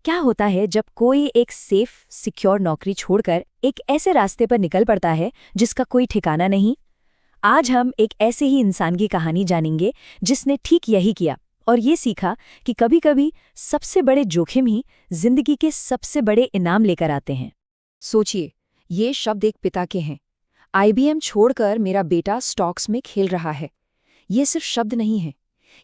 क्या होता है जब कोई एक सेफ सिक्योर नौकरी छोड़कर एक ऐसे रास्ते पर निकल पड़ता है जिसका कोई ठिकाना नहीं। आज हम एक ऐसे ही इंसान की कहानी जानेंगे जिसने ठीक यही किया और ये सीखा कि कभी-कभी सबसे बड़े जोखिम ही जिंदगी के सबसे बड़े इनाम लेकर आते हैं। सोचिए, ये शब्द एक पिता के हैं। IBM छोड़कर मेरा बेटा स्टॉक्स में खेल रहा है। ये सिर्फ शब्द नहीं है,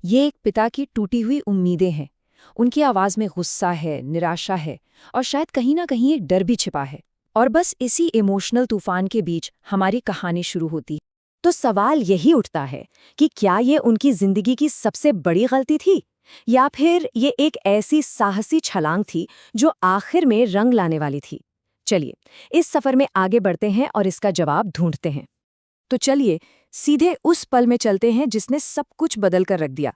ये एक पिता की टूटी हुई उम्मीदें हैं। उनकी आवाज़ में गुस्सा है, निराशा है और शायद कहीं ना कहीं एक डर भी छिपा है। और बस इसी इमोशनल तूफान के बीच हमारी कहानी शुरू होती। तो सवाल यही उठता है कि क्या ये उनकी जिंदगी की सबसे बड़ी गलती थी या फिर ये एक ऐसी साहसी छलांग थी जो आखिर में रंग लाने वाली थी। चलिए इस सफर में आगे बढ़ते हैं और इसका जवाब ढूंढते हैं। तो चलिए सीधे उस पल में चलते हैं जिसने सब कुछ बदल कर रख दिया।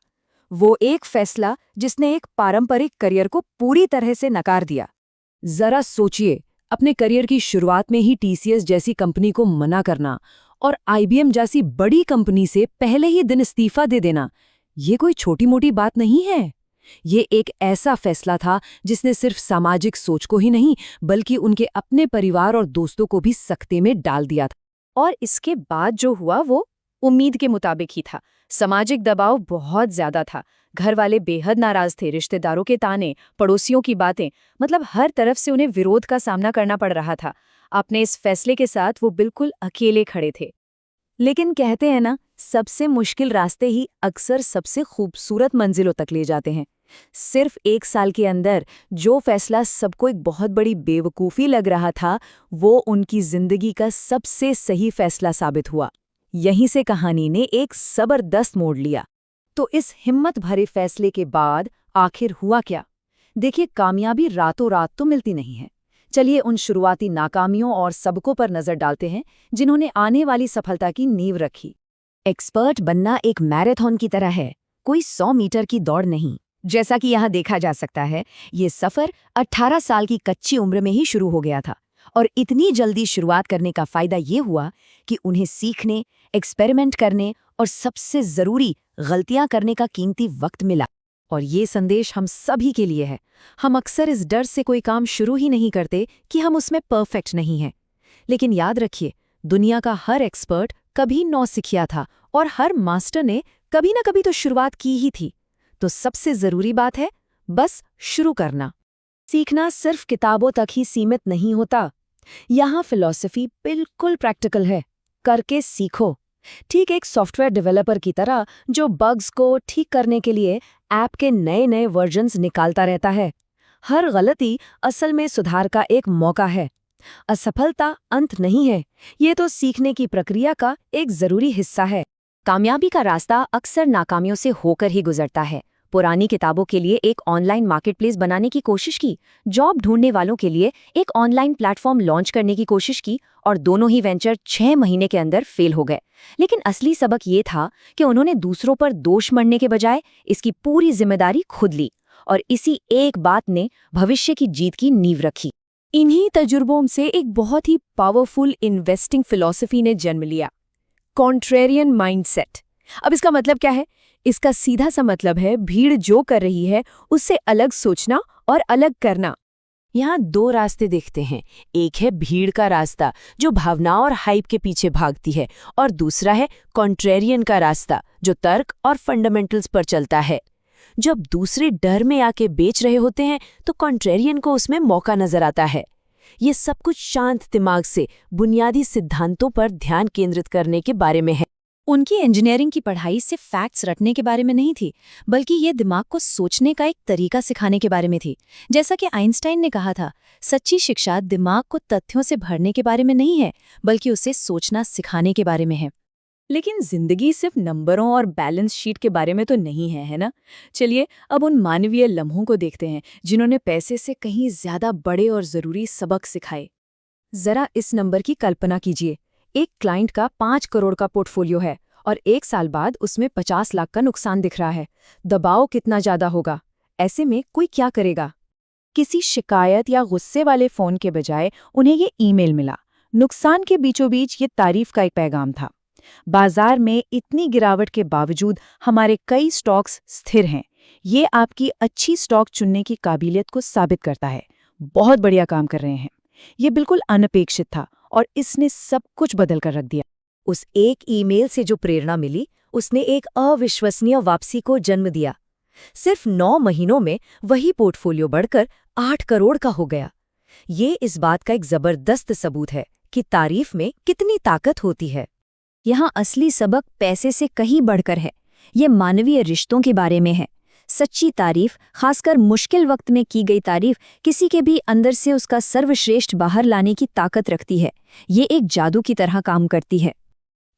वो एक फैसला जिसने एक पारंपरिक करियर को पूरी तरह से नकार दिया। जरा सोचिए, अपने करियर की शुरुआत में ही TCS जैसी कंपनी को मना करना और IBM जैसी बड़ी कंपनी से पहले ही दिन इस्तीफा दे देना, ये कोई छोटी मोटी बात नहीं है। ये एक ऐसा फैसला था जिसने सिर्फ सामाजिक सोच को ही नहीं बल्कि उनके अपने परिवार और दोस्तों को भी सकते में डाल दिया था। और इसके बाद जो हुआ वो उम्मीद के मुताबिक ही था। सामाजिक दबाव बहुत ज्यादा था। घर वाले बेहद नाराज थे, रिश्तेदारों के ताने, पड़ोसियों की बातें, मतलब हर तरफ से उन्हें विरोध का सामना करना पड़ रहा था। अपने इस फैसले के साथ वो बिल्कुल अकेले खड़े थे। लेकिन कहते हैं ना, सबसे मुश्किल रास्ते ही अक्सर सबसे खूबसूरत मंजिलों तक ले जाते हैं। सिर्फ 1 साल के अंदर जो फैसला सबको एक बहुत बड़ी बेवकूफ़ी लग रहा था, वो उनकी जिंदगी का सबसे सही फैसला साबित हुआ। यहीं से कहानी ने एक जबरदस्त मोड़ लिया। तो इस हिम्मत भरे फैसले के बाद आखिर हुआ क्या? देखिए, कामयाबी रातों रात तो मिलती नहीं है। चलिए उन शुरुआती नाकामियों और सबकों पर नजर डालते हैं जिन्होंने आने वाली सफलता की नींव रखी। एक्सपर्ट बनना एक मैराथन की तरह है, कोई 100 मीटर की दौड़ नहीं। जैसा कि यहाँ देखा जा सकता है, ये सफर 18 साल की कच्ची उम्र में ही शुरू हो गया था और इतनी जल्दी शुरुआत करने का फायदा ये हुआ कि उन्हें सीखने, एक्सपेरिमेंट करने और सबसे जरूरी गलतियां करने का कीमती वक्त मिला। और ये संदेश हम सभी के लिए है। हम अक्सर इस डर से कोई काम शुरू ही नहीं करते कि हम उसमें परफेक्ट नहीं हैं। लेकिन याद रखिए, दुनिया का हर एक्सपर्ट कभी नौसिखिया था और हर मास्टर ने कभी ना कभी तो शुरुआत की ही थी। तो सबसे जरूरी बात है बस शुरू करना। सीखना सिर्फ किताबों तक ही सीमित नहीं होता। यहाँ फिलॉसफी बिल्कुल प्रैक्टिकल है। करके सीखो। ठीक एक सॉफ्टवेयर डेवलपर की तरह जो बग्स को ठीक करने के लिए ऐप के नए नए वर्जन्स निकालता रहता है। हर गलती असल में सुधार का एक मौका है। असफलता अंत नहीं है, ये तो सीखने की प्रक्रिया का एक जरूरी हिस्सा है। कामयाबी का रास्ता अक्सर नाकामियों से होकर ही गुजरता है। पुरानी किताबों के लिए एक ऑनलाइन मार्केटप्लेस बनाने की कोशिश की, जॉब ढूंढने वालों के लिए एक ऑनलाइन प्लेटफॉर्म लॉन्च करने की कोशिश की और दोनों ही वेंचर 6 महीने के अंदर फेल हो गए। लेकिन असली सबक ये था कि उन्होंने दूसरों पर दोष मढ़ने के बजाय इसकी पूरी जिम्मेदारी खुद ली और इसी एक बात ने भविष्य की जीत की नींव रखी। इन्हीं तजुर्बों से एक बहुत ही पावरफुल इन्वेस्टिंग फिलॉसफी ने जन्म लिया, कॉन्ट्रेरियन माइंडसेट। अब इसका मतलब क्या है? इसका सीधा सा मतलब है भीड़ जो कर रही है उससे अलग सोचना और अलग करना। यहाँ 2 रास्ते देखते हैं। एक है भीड़ का रास्ता जो भावनाओं और हाइप के पीछे भागती है और दूसरा है कॉन्ट्रेरियन का रास्ता जो तर्क और फंडामेंटल्स पर चलता है। जब दूसरे डर में आके बेच रहे होते हैं तो कॉन्ट्रेरियन को उसमें मौका नजर आता है। ये सब कुछ शांत दिमाग से बुनियादी सिद्धांतों पर ध्यान केंद्रित करने के बारे में है। उनकी इंजीनियरिंग की पढ़ाई सिर्फ फैक्ट्स रटने के बारे में नहीं थी, बल्कि ये दिमाग को सोचने का एक तरीका सिखाने के बारे में थी। जैसा कि आइंस्टाइन ने कहा था, सच्ची शिक्षा दिमाग को तथ्यों से भरने के बारे में नहीं है, बल्कि उसे सोचना सिखाने के बारे में है। लेकिन जिंदगी सिर्फ नंबरों और बैलेंस शीट के बारे में तो नहीं है, है ना? चलिए अब उन मानवीय लम्हों को देखते हैं जिन्होंने पैसे से कहीं ज्यादा बड़े और जरूरी सबक सिखाए। जरा इस नंबर की कल्पना कीजिए, एक क्लाइंट का 5 करोड़ का पोर्टफोलियो है और 1 साल बाद उसमें 50 लाख का नुकसान दिख रहा है। दबाव कितना ज्यादा होगा? ऐसे में कोई क्या करेगा? किसी शिकायत या गुस्से वाले फोन के बजाय उन्हें ये ईमेल मिला। नुकसान के बीचों बीच ये तारीफ का एक पैगाम था। बाजार में इतनी गिरावट के बावजूद हमारे कई स्टॉक्स स्थिर हैं। ये आपकी अच्छी स्टॉक चुनने की काबिलियत को साबित करता है। बहुत बढ़िया काम कर रहे हैं। ये बिल्कुल अनपेक्षित था और इसने सब कुछ बदल कर रख दिया। उस एक ईमेल से जो प्रेरणा मिली, उसने एक अविश्वसनीय वापसी को जन्म दिया। सिर्फ 9 महीनों में वही पोर्टफोलियो बढ़कर 8 करोड़ का हो गया। ये इस बात का एक जबरदस्त सबूत है कि तारीफ में कितनी ताकत होती है। यहाँ असली सबक पैसे से कहीं बढ़कर है। ये मानवीय रिश्तों के बारे में है। सच्ची तारीफ, खासकर मुश्किल वक्त में की गई तारीफ, किसी के भी अंदर से उसका सर्वश्रेष्ठ बाहर लाने की ताकत रखती है। ये एक जादू की तरह काम करती है।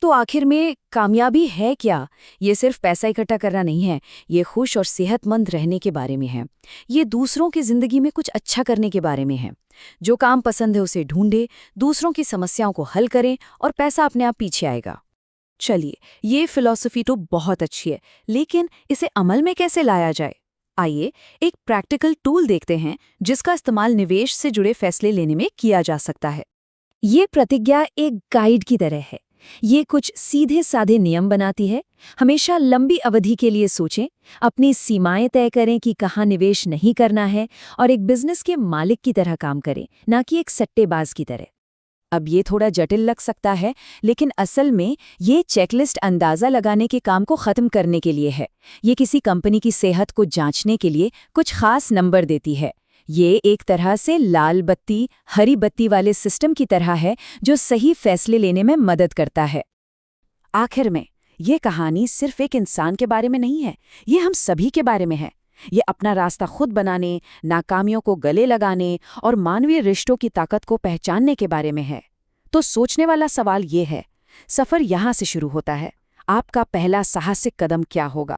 तो आखिर में कामयाबी है क्या? ये सिर्फ पैसा इकट्ठा करना नहीं है। ये खुश और सेहतमंद रहने के बारे में है। ये दूसरों की जिंदगी में कुछ अच्छा करने के बारे में है। जो काम पसंद है उसे ढूंढे, दूसरों की समस्याओं को हल करें और पैसा अपने आप पीछे आएगा। चलिए, ये फिलॉसफी तो बहुत अच्छी है, लेकिन इसे अमल में कैसे लाया जाए? आइए एक प्रैक्टिकल टूल देखते हैं जिसका इस्तेमाल निवेश से जुड़े फैसले लेने में किया जा सकता है। ये प्रतिज्ञा एक गाइड की तरह है। ये कुछ सीधे साधे नियम बनाती है। हमेशा लंबी अवधि के लिए सोचें, अपनी सीमाएं तय करें कि कहाँ निवेश नहीं करना है, और एक बिजनेस के मालिक की तरह काम करें, ना कि एक सट्टेबाज की तरह। अब ये थोड़ा जटिल लग सकता है, लेकिन असल में ये चेकलिस्ट अंदाज़ा लगाने के काम को ख़त्म करने के लिए है। ये किसी कंपनी की सेहत को जांचने के लिए कुछ खास नंबर देती है। ये एक तरह से लाल बत्ती, हरी बत्ती वाले सिस्टम की तरह है जो सही फैसले लेने में मदद करता है। आखिर में, ये कहानी सिर्फ एक इंसान के बारे में नहीं है, ये हम सभी के बारे में है। ये अपना रास्ता खुद बनाने, नाकामियों को गले लगाने और मानवीय रिश्तों की ताकत को पहचानने के बारे में है। तो सोचने वाला सवाल ये है, सफ़र यहाँ से शुरू होता है। आपका पहला साहसिक कदम क्या होगा?